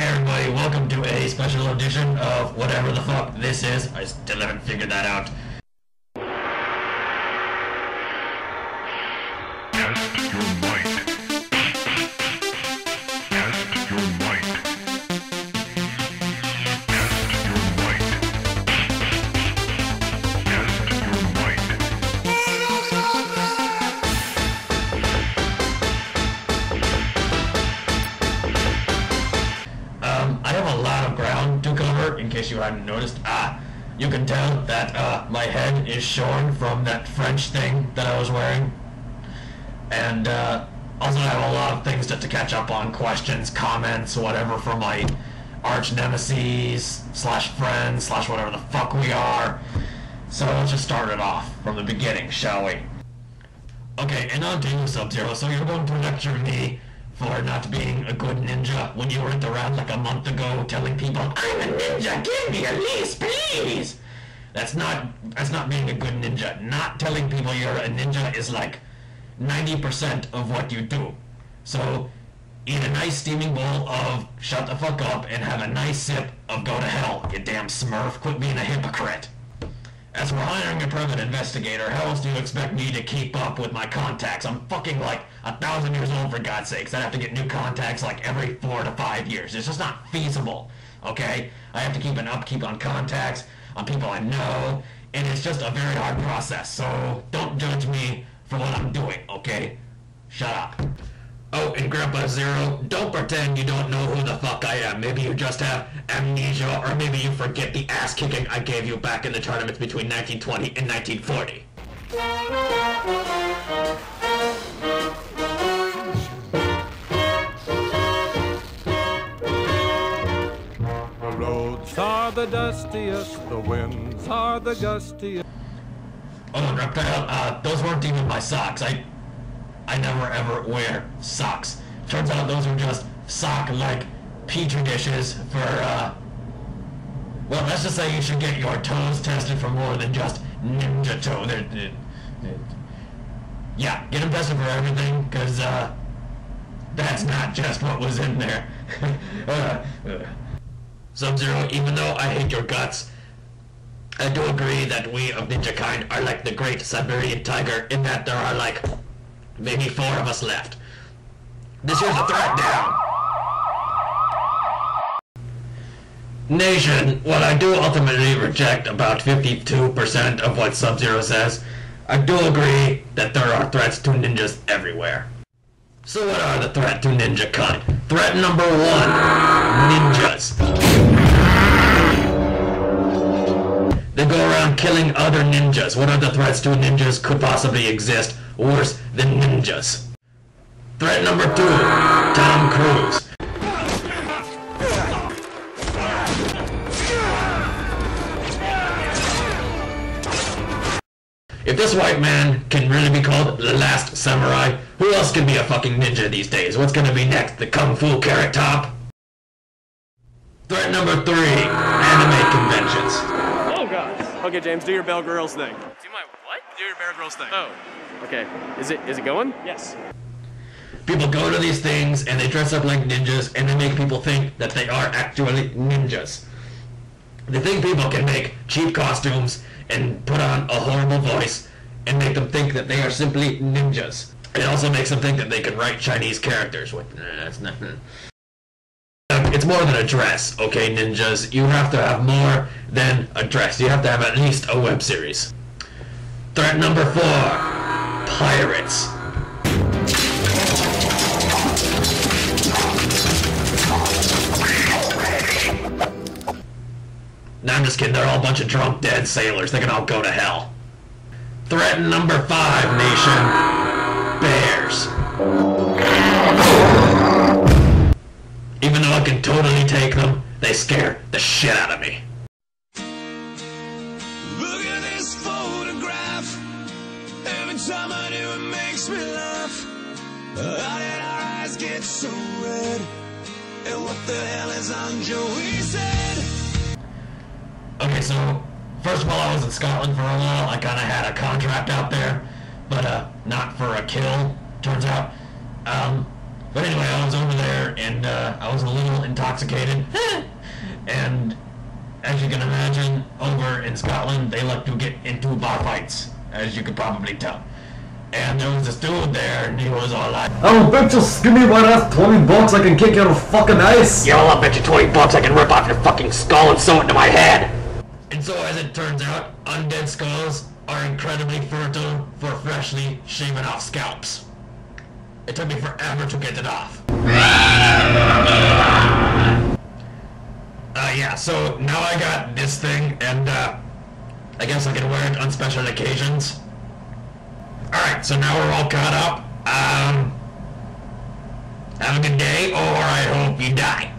Everybody, welcome to a special edition of whatever the fuck this is. I still haven't figured that out. Test your might. Test your might. Test your might. Test your might. I have a lot of ground to cover, in case you hadn't noticed. You can tell that, my head is shorn from that French thing that I was wearing. And, also I have a lot of things to catch up on, questions, comments, whatever, from my arch nemesis, slash friends, slash whatever the fuck we are. So let's just start it off from the beginning, shall we? Okay, and on to you, Sub-Zero. So you're going to lecture me for not being a good ninja when you went around like a month ago telling people, I'm a ninja, give me a leash, please! That's not being a good ninja. Not telling people you're a ninja is like 90% of what you do. So, eat a nice steaming bowl of shut the fuck up and have a nice sip of go to hell, you damn smurf. Quit being a hypocrite. As for hiring a private investigator, how else do you expect me to keep up with my contacts? I'm fucking like 1,000 years old, for God's sakes. I have to get new contacts like every 4 to 5 years. It's just not feasible, okay? I have to keep an upkeep on contacts, on people I know, and it's just a very hard process. So don't judge me for what I'm doing, okay? Shut up. Oh, and Grandpa Zero, don't pretend you don't know who the fuck I am. Maybe you just have amnesia, or maybe you forget the ass-kicking I gave you back in the tournaments between 1920 and 1940. The roads are the dustiest, the winds are the gustiest. Oh, Reptile, those weren't even my socks. I never ever wear socks. Turns out those are just sock-like petri dishes for, well, let's just say you should get your toes tested for more than just ninja toe. Yeah, get them tested for everything, because, that's not just what was in there. Sub-Zero, even though I hate your guts, I do agree that we of ninja kind are like the great Siberian tiger in that there are like maybe 4 of us left. This here's a threat down. Nation, while I do ultimately reject about 52% of what Sub-Zero says, I do agree that there are threats to ninjas everywhere. So what are the threat to ninja kind? Threat number 1, ninjas. They go around killing other ninjas. What other threats to ninjas could possibly exist worse than ninjas? Threat number 2, Tom Cruise. If this white man can really be called the last samurai, who else can be a fucking ninja these days? What's gonna be next? The Kung Fu Carrot Top? Threat number 3, anime conventions. Okay, James, do your Bear Grylls thing. Do my what? Do your Bear Grylls thing. Oh. Okay. Is it going? Yes. People go to these things and they dress up like ninjas and they make people think that they are actually ninjas. They think people can make cheap costumes and put on a horrible voice and make them think that they are simply ninjas. It also makes them think that they can write Chinese characters. That's not... It's more than a dress, okay, ninjas? You have to have more than a dress. You have to have at least a web series. Threat number 4, pirates. Nah, I'm just kidding. They're all a bunch of drunk, dead sailors. They can all go to hell. Threat number 5, nation. Bears. Even though I can totally take them, they scare the shit out of me. Look at this photograph. Every time I do it makes me laugh. How did our eyes get so red? And what the hell is on Joey's head? Okay, so first of all, I was in Scotland for a while. I kind of had a contract out there, but not for a kill, turns out. But anyway, I was over there, and I was a little intoxicated. And as you can imagine, over in Scotland, they like to get into bar fights, as you could probably tell. And there was this dude there, and he was all like, "Oh, bitch, just give me my ass $20, I can kick you out of fucking ice." Yo, I'll bet you $20 I can rip off your fucking skull and sew it into my head. and so as it turns out, undead skulls are incredibly fertile for freshly shaven off scalps. It took me forever to get it off. Yeah, so now I got this thing, and I guess I can wear it on special occasions. Alright, so now we're all caught up. Have a good day, or I hope you die.